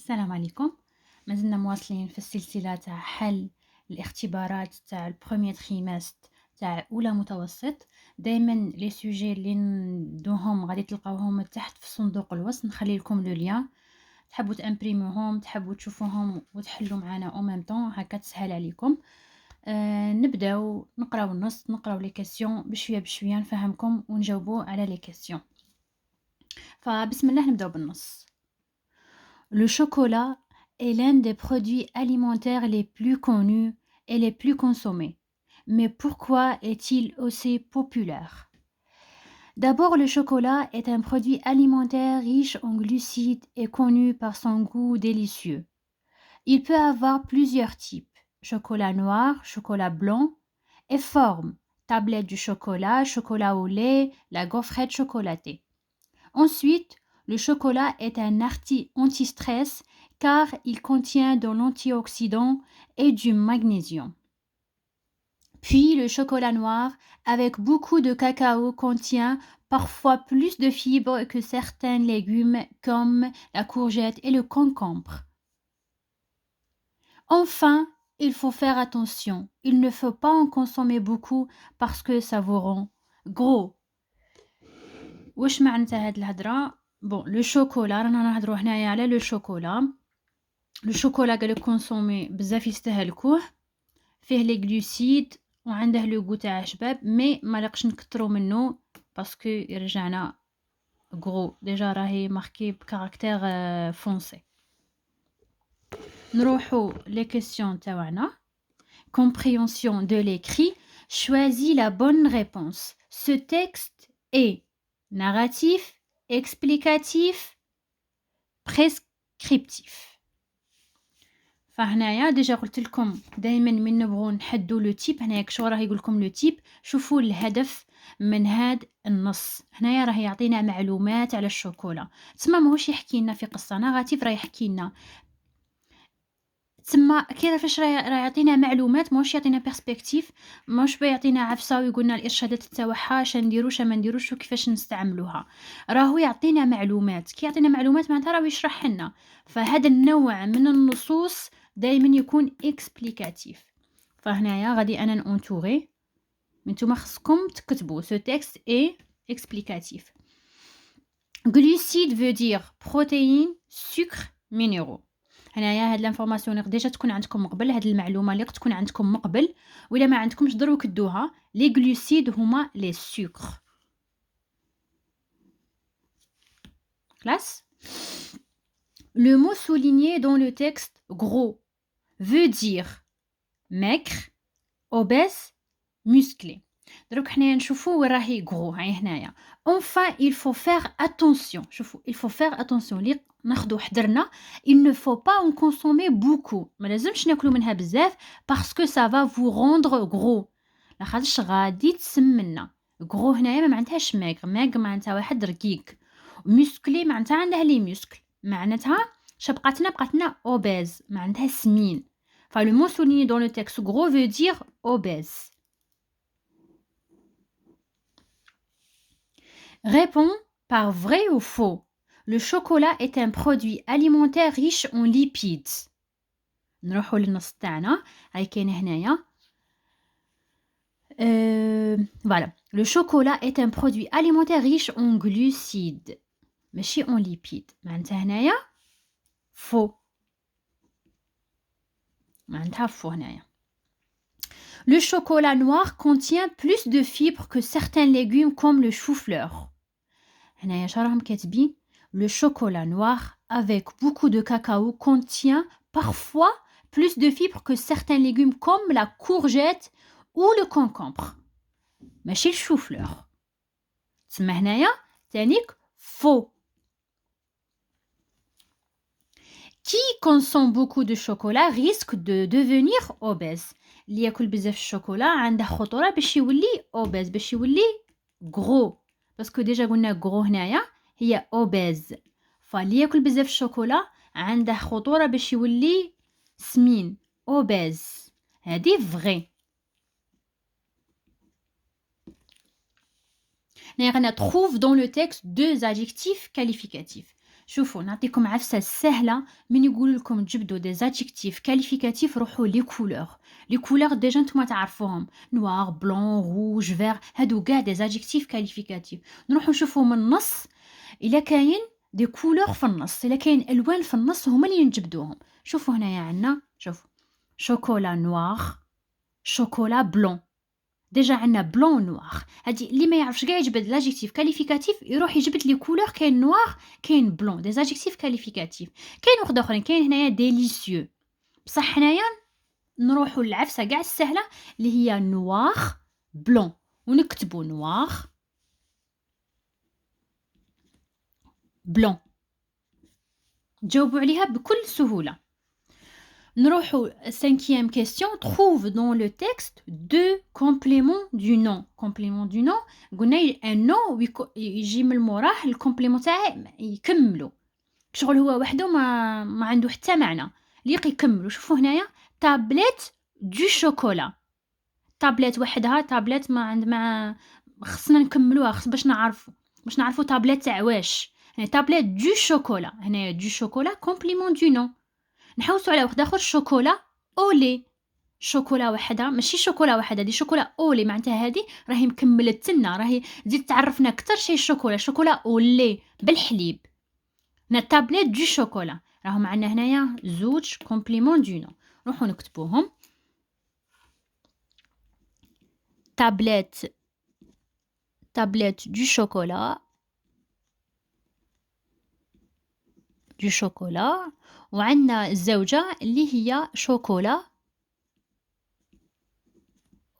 السلام عليكم. مازلنا مواصلين في السلسلة تاع حل الاختبارات تاع البروميير تريمستر تاع أولى متوسط. دايما لي سوجي اللي ندوهم غادي تلقاوهم تحت في صندوق الوصف، نخلي لكم لو لين، تحبوا تامبريموهم تحبوا تشوفوهم وتحلوا معنا او ميم طون، هكا تسهل عليكم. نبداو نقراو النص، نقراو لي كيسيون بشويه بشويه نفهمكم ونجاوبوا على لي كيسيون. فبسم الله نبداو بالنص. Le chocolat est l'un des produits alimentaires les plus connus et les plus consommés. Mais pourquoi est-il aussi populaire? D'abord, le chocolat est un produit alimentaire riche en glucides et connu par son goût délicieux. Il peut avoir plusieurs types: chocolat noir, chocolat blanc, et formes: tablette du chocolat, chocolat au lait, la gaufrette chocolatée. Ensuite, le chocolat est un anti-stress car il contient de l'antioxydant et du magnésium. Puis le chocolat noir avec beaucoup de cacao contient parfois plus de fibres que certains légumes comme la courgette et le concombre. Enfin, il faut faire attention. Il ne faut pas en consommer beaucoup parce que ça vous rend gros. واش معناتها هاد الهضره؟ بون لو شوكولا رانا نهضروا هنايا على لو شوكولا. لو شوكولا قالك كونسومي بزاف يستهلكوه، فيه لي غلوسيد وعنده لو غو تاع شباب، مي ما لقش نكثروا منه باسكو يرجعنا غرو. ديجا راهي ماركي بكاركتير فونسي. نروحوا لي كيسيون تاعنا. Compréhension de l'écrit. Choisis la bonne réponse. Ce texte est narratif, explicatif, prescriptif. فهنايا ديجا قلت لكم دائما من نبغوا نحدوا لو تيب، هنايا كشو راه يقول لكم لو تيب. شوفوا الهدف من هاد النص. هنايا راه يعطينا معلومات على الشوكولا، تسمى ماهوش يحكي لنا في قصه ناراتيف، راه يحكي لنا تسمى كيفاش راه يعطينا معلومات، ماهوش يعطينا بيرسبكتيف، ماهوش يعطينا عفسه ويقولنا الارشادات تاعها اش نديرو اش ما نديروش وكيفاش نستعملوها. راهو يعطينا معلومات، كي يعطينا معلومات معناتها راه يشرح لنا. فهذا النوع من النصوص دائما يكون اكسبليكاتيف. فهنايا غادي انا نونتوري، نتوما خصكم تكتبوا ce texte est explicatif. Glucides veut dire protéines, sucre, minéraux. هنايا هاد لانفورماسيون ديجا تكون عندكم من قبل، هاد المعلومه اللي تكون عندكم من قبل، ولا ما عندكمش ضروري كدوها. لي غلوسيد هما لي سكر. classe. Le mot souligné dans le texte gros veut dire maigre, obèse, musclé. دروك حنايا نشوفوا وين راهي غرو. هاي هنايا enfin il faut faire attention. شوفوا il faut faire attention لي ناخذوا حذرنا. il ne faut pas en consommer beaucoup. ما لازمش ناكلوا منها بزاف parce que ça va vous rendre gros. لاخاطش غادي تسمنا. غرو هنايا ما معناتهاش ماغ معناتها واحد رقيق. مسكلي معناتها عنده لي مسكل، معناتها بقاتنا obèse معناتها سمين. le mot souligné dans le texte gros veut dire obèse. Réponds par vrai ou faux. Le chocolat est un produit alimentaire riche en lipides. نروحوا للنص تاعنا، هاي كاين هنايا. Voilà. Le chocolat est un produit alimentaire riche en glucides. ماشي en lipides. معناتها هنايا faux. معناتها faux هنايا. Le chocolat noir contient plus de fibres que certains légumes comme le chou-fleur. هنايا شراهم كاتبين le chocolat noir avec beaucoup de cacao contient parfois plus de fibres que certains légumes comme la courgette ou le concombre. ماشي الشوفلور. تسمى هنايا تانيك faux. Qui consomme beaucoup de chocolat risque de devenir obèse. اللي ياكل بزاف الشوكولا عنده خطوره باش يولي obèse، باش يولي gros. باسكو ديجا قلنا gros هنايا هي obèse. فاللي ياكل بزاف الشوكولا عنده خطوره باش يولي سمين obèse. هذه vrai. On trouve dans le texte deux adjectifs qualificatifs. شوفوا نعطيكم عفسة سهلة. من يقول لكم تجبدوا دي زادجيكتيف كاليفيكاتيف روحوا لي كولور. لي كولور ديجا نتوما تعرفوهم، نوار بلون روج فير، هادو كاع دي زادجيكتيف كاليفيكاتيف. نروحوا نشوفوا من النص الا كاين دي كولور في النص، الا كاين الوان في النص هما اللي نجبدوهم. شوفوا هنايا عندنا، شوفوا شوكولا نوار، شوكولا بلون. ديجا عندنا بلون نوار. هادي اللي ما يعرفش كاع يجبد لاجيكتيف كاليفيكاتيف يروح يجبد لي كولور. كاين نوار كاين بلون، دي زادجيكتيف كاليفيكاتيف. كاين واحد اخرين، كاين هنايا ديليسيو. بصح حنايا نروحوا للعفسه كاع السهله اللي هي نوار بلون، ونكتبوا نوار بلون. تجاوبوا عليها بكل سهوله. نروحوا cinquième question. Trouve dans le texte deux compléments du nom. complément du nom قلنا un nom يجي من موراه الكومبليمون تاعه يكملوا. شغل هو وحده ما عنده حتى معنى، ليق يكملوا. شوفوا هنايا تابلت دو شوكولا. تابلت وحدها، تابلت ما عند ما خصنا نكملوها باش نعرفوا تابلت تاع واش. هنا تابلت دو شوكولا، هنايا دو شوكولا كومبليمون دو نون. نحوسوا على واحد اخر شوكولا اولي. شوكولا وحده ماشي شوكولا وحده، دي شوكولا اولي معناتها هذه راهي مكملت لنا، راهي تزيد تعرفنا اكثر شي الشوكولا. شوكولا اولي بالحليب. هنا تابلت دو شوكولا راهم عندنا هنايا زوج كومبليمون دو نون. نروحوا نكتبوهم. تابلت دو شوكولا، دو شوكولا. وعندنا الزوجة اللي هي شوكولا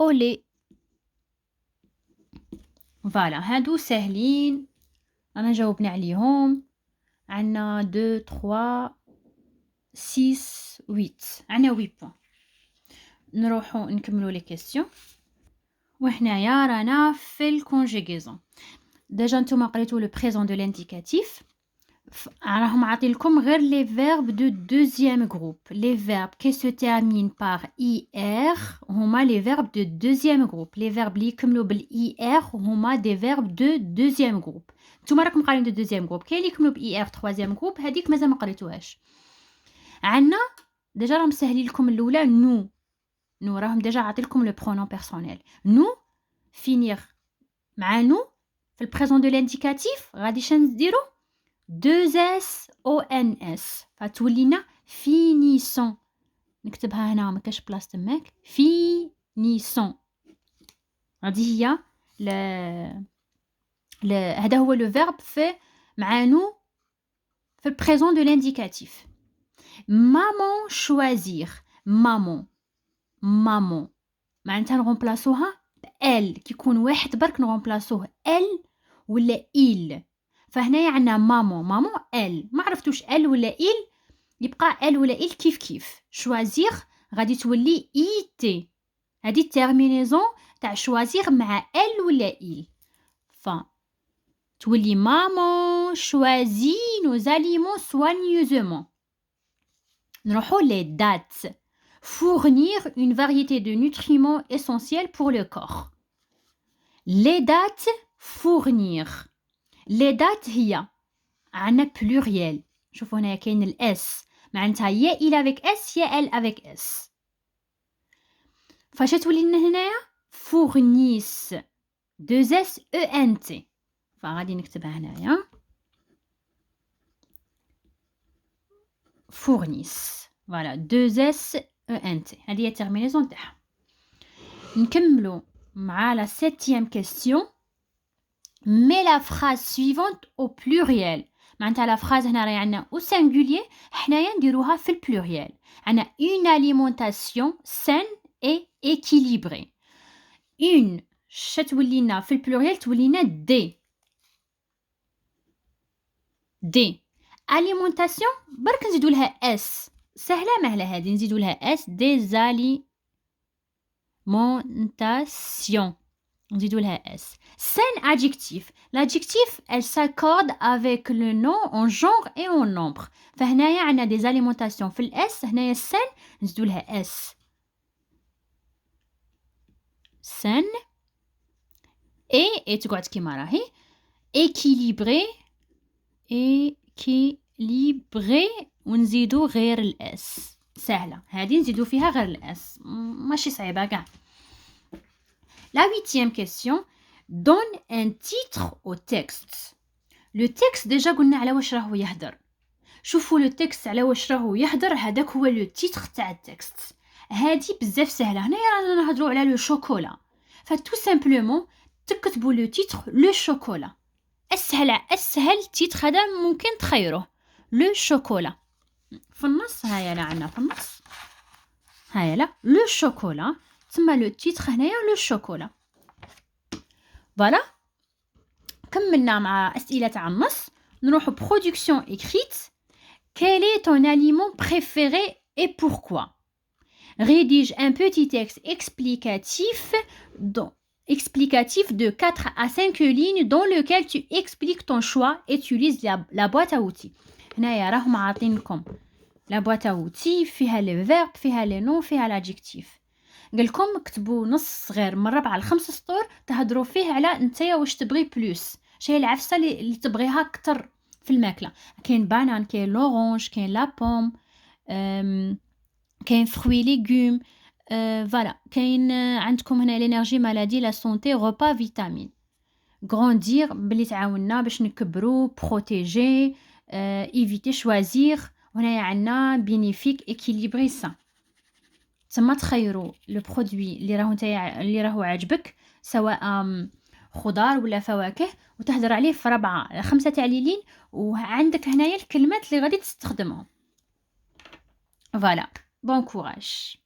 اولي. فوالا هادو ساهلين، انا جاوبنا عليهم. عندنا 2 3 6 8، عندنا 8 بوين. نروحوا نكملوا لي كيسيون. وحنايا رانا في الكونجيغيزون. ديجا نتوما قريتوا لو بريزون دو لانديكاتيف. راهم عاطين لكم غير لي فيرب دو دوزيام جروب. لي فيرب كي سو تيرمين بار اي ار هما لي فيرب دو دوزيام جروب. لي فيرب لي يكملوا بالاي ار هما دي فيرب دو دوزيام جروب. نتوما راكم قارين دو دوزيام جروب. كاين اللي يكملوا باي ار تروازيام جروب، هذيك مازال ما قريتوهاش. عندنا ديجا راهم مسهلين لكم الاولى نو راهم ديجا عاطين لكم لو برونون بيرسونيل. نو فينير مع نو في البريزون دو لانديكاتيف غادي نديرو 2s ons فتولينا فينيسون. نكتبها هنا ما كاش بلاصه تماك. فينيسون هذه هي هذا هو لو فيرب في مع نو في البريزون دو لانديكاتيف. مامون شوازير. مامون معناتها نغومبلاسوها ال. كي يكون واحد برك نغومبلاسوه ال ولا إل. فهنايا عندنا مامون ال. ما عرفتوش ال ولا إل، يبقى ال ولا إل كيف. شوازير غادي تولي اي تي. هذه التيرمينيزون تاع شوازير مع ال ولا إل. ف تولي مامون شوازي نوز اليمون soigneusement. نروحو لي دات. Fournir une variété de nutriments essentiels pour le corps. Les dates fournir. Les dates هي عندنا pluriel. شوفوا هنا كاين الاس معناتها يا il avec s يا elle avec s. فاش تولي لنا هنايا fournissent 2s ent. فغادي نكتبها هنايا fournissent. فوالا 2s ent. هذه هي التيرمينيزون تاعها. نكملوا مع la 7e question. Mets la phrase suivante au pluriel. معناتها لا فراز هنا راهي عندنا au singulier، حنايا نديروها في البلوريال. عندنا une alimentation saine et équilibrée. une شتولينا في البلوريال تولينا دي. alimentation برك نزيدوا لها اس. سهله مهله هذه، نزيدوا لها اس. des alimentation نزيدوا لها S. Saine adjectif. L'adjectif, elle s'accorde avec le nom en genre et en nombre. فهنايا عندنا des alimentations في الS. هنايا saine نزيدوا لها S. saine et تقعد كيما راهي. équilibré équilibré ونزيدو غير الاس. سهلة هذه، نزيدو فيها غير الاس، ماشي صعيبة كاع. La 8e question. Donne un titre au texte. Le texte déjà قلنا على واش راهو يهدر. شوفوا لو تكست على واش راهو يهدر، هذاك هو لو تيتر تاع التكست. هادي بزاف سهله. هنايا رانا نهضروا على لو شوكولا، فتو سامبلومون تكتبوا لو تيتر لو شوكولا. اسهل تيتر هذا ممكن تخيروه، لو شوكولا. في النص هيا لا عندنا في النص هيا لا لو شوكولا، تسمى لو تيتر هنايا لو شوكولا. فوالا كملنا مع اسئله تاع النص. نروحوا برودكسيون écrite. Quel est ton aliment préféré et pourquoi? Rédige un petit texte explicatif de 4 à 5 lignes dans lequel tu expliques ton choix et utilise la boîte à outils. هنايا راهم عاطينكم la boîte à outils فيها le verbe فيها le nom فيها l'adjectif. قالكم كتبوا نص صغير من 4 ل5 سطور تهضروا فيه على نتايا واش تبغي بلوس، شي العفسه اللي تبغيها اكثر في الماكله. كاين بانان، كاين لورانج، كاين لا بوم، كاين فروي ليغوم، فوالا. كاين عندكم هنا لينيرجي مالادي لا سونتي ريبا فيتامين. غراندير بلي تعاوننا باش نكبروا، بروتيجي، ايفيتي، شوازير. هنايا عندنا بينيفيك، اكيليبري، سان. تما تخيروا لو برودوي اللي راهو عاجبك، سواء خضار ولا فواكه، وتهدر عليه في 4 5 تعليلين، وعندك هنايا الكلمات اللي غادي تستخدمهم. فوالا، بون كوراج.